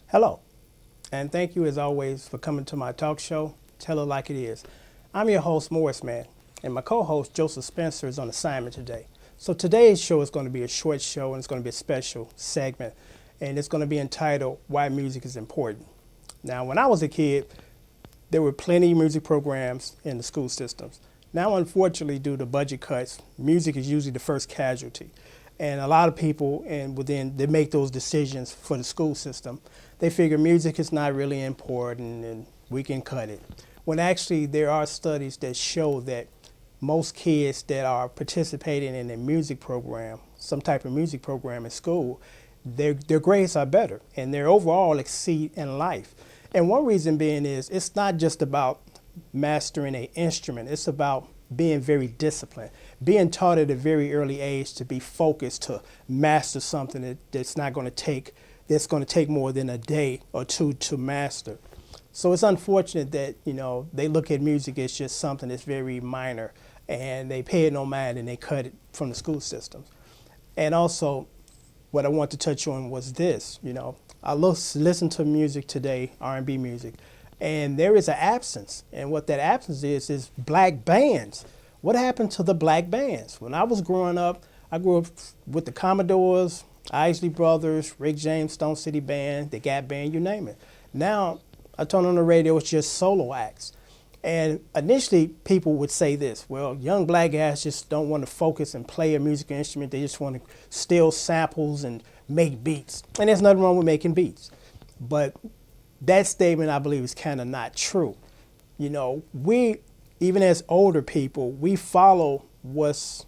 Hello, and thank you as always for coming to my talk show, Tell It Like It Is. I'm your host, Morrisman, and my co-host, Joseph Spencer, is on assignment today. So today's show is going to be a short show, and it's going to be a special segment, and it's going to be entitled, Why Music is Important. Now, when I was a kid, there were plenty of music programs in the school systems. Now, unfortunately, due to budget cuts, music is usually the first casualty. And a lot of people they make those decisions for the school system. They figure music is not really important and we can cut it. When actually there are studies that show that most kids that are participating in a music program, some type of music program in school, their grades are better and their overall exceed in life. And one reason being is it's not just about mastering an instrument, it's about being very disciplined, being taught at a very early age to be focused, to master something that's going to take more than a day or two to master. So it's unfortunate that, they look at music as just something that's very minor and they pay it no mind and they cut it from the school systems. And also, what I want to touch on was this, I listen to music today, R&B music, and there is an absence. And what that absence is black bands. What happened to the black bands? When I was growing up, I grew up with the Commodores, Isley Brothers, Rick James, Stone City Band, the Gap Band, you name it. Now, I turn on the radio, it's just solo acts. And initially, people would say this, well, young black guys just don't want to focus and play a musical instrument. They just want to steal samples and make beats. And there's nothing wrong with making beats. But that statement, I believe, is kind of not true. We, even as older people, we follow what's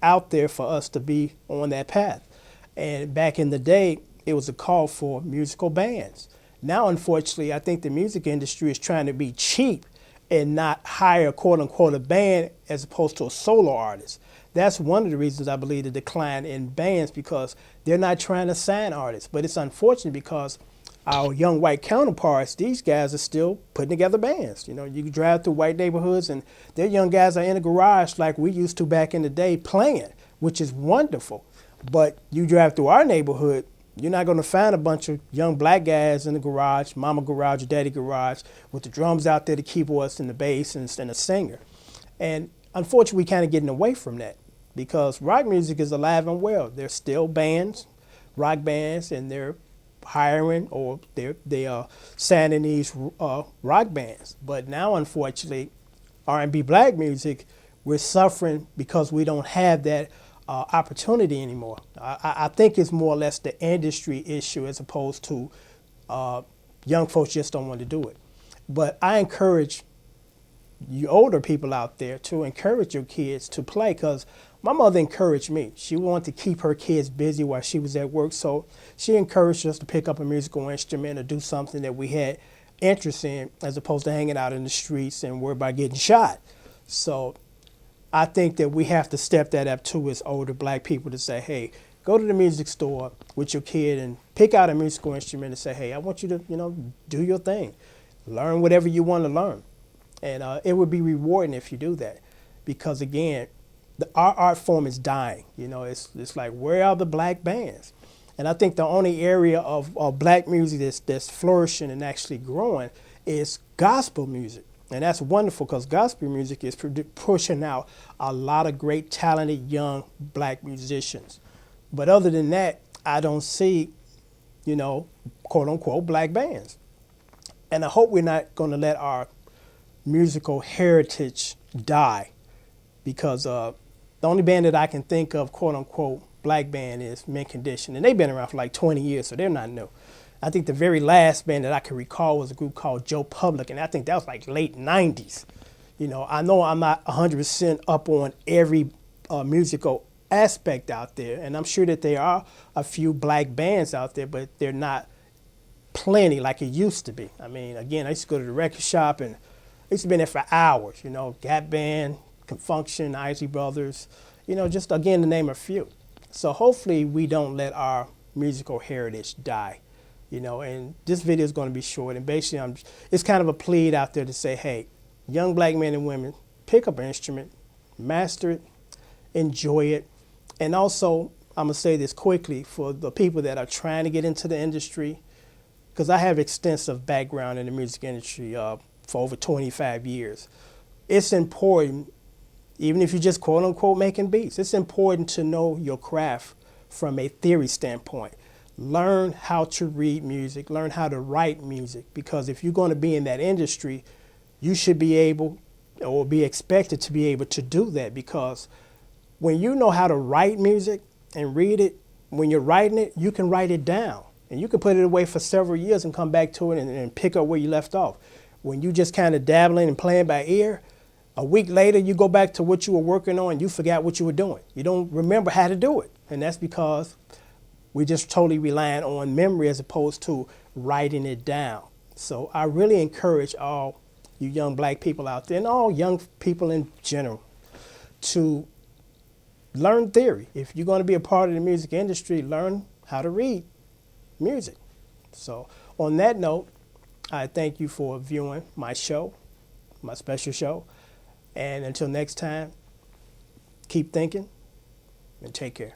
out there for us to be on that path. And back in the day, it was a call for musical bands. Now, unfortunately, I think the music industry is trying to be cheap and not hire, quote unquote, a band as opposed to a solo artist. That's one of the reasons I believe the decline in bands, because they're not trying to sign artists. But it's unfortunate because our young white counterparts, these guys are still putting together bands. You can drive through white neighborhoods and their young guys are in a garage like we used to back in the day playing, which is wonderful. But you drive through our neighborhood, you're not going to find a bunch of young black guys in the garage, mama garage or daddy garage, with the drums out there, the keyboards and the bass and a singer. And unfortunately, we're kind of getting away from that because rock music is alive and well. There's still bands, rock bands, and they're hiring or they are signing these rock bands. But now, unfortunately, R&B black music, we're suffering because we don't have that opportunity anymore. I think it's more or less the industry issue as opposed to young folks just don't want to do it. But I encourage you older people out there to encourage your kids to play, because my mother encouraged me. She wanted to keep her kids busy while she was at work, so she encouraged us to pick up a musical instrument or do something that we had interest in as opposed to hanging out in the streets and worry about getting shot. So I think that we have to step that up too as older black people to say, hey, go to the music store with your kid and pick out a musical instrument and say, hey, I want you to, do your thing. Learn whatever you want to learn. And it would be rewarding if you do that, because again, our art form is dying. It's like, where are the black bands? And I think the only area of black music that's flourishing and actually growing is gospel music. And that's wonderful because gospel music is pushing out a lot of great, talented, young black musicians. But other than that, I don't see, quote unquote, black bands. And I hope we're not going to let our musical heritage die, because the only band that I can think of, quote unquote, black band is Mint Condition. And they've been around for like 20 years, so they're not new. I think the very last band that I can recall was a group called Joe Public, and I think that was like late 90s. I know I'm not 100% up on every musical aspect out there, and I'm sure that there are a few black bands out there, but they're not plenty like it used to be. I mean, again, I used to go to the record shop and I used to be there for hours, Gap Band, Confunction, Isley Brothers, just again to name a few. So hopefully we don't let our musical heritage die, and this video is going to be short. And basically it's kind of a plea out there to say, hey, young black men and women, pick up an instrument, master it, enjoy it. And also, I'm going to say this quickly for the people that are trying to get into the industry, because I have extensive background in the music industry for over 25 years. It's important, even if you're just quote unquote making beats, it's important to know your craft from a theory standpoint. Learn how to read music, learn how to write music, because if you're going to be in that industry, you should be able or be expected to be able to do that, because when you know how to write music and read it, when you're writing it, you can write it down and you can put it away for several years and come back to it and pick up where you left off. When you just kind of dabbling and playing by ear, a week later you go back to what you were working on and you forgot what you were doing. You don't remember how to do it. And that's because we're just totally relying on memory as opposed to writing it down. So I really encourage all you young black people out there and all young people in general to learn theory. If you're going to be a part of the music industry, learn how to read music. So on that note, I thank you for viewing my show, my special show. And until next time, keep thinking and take care.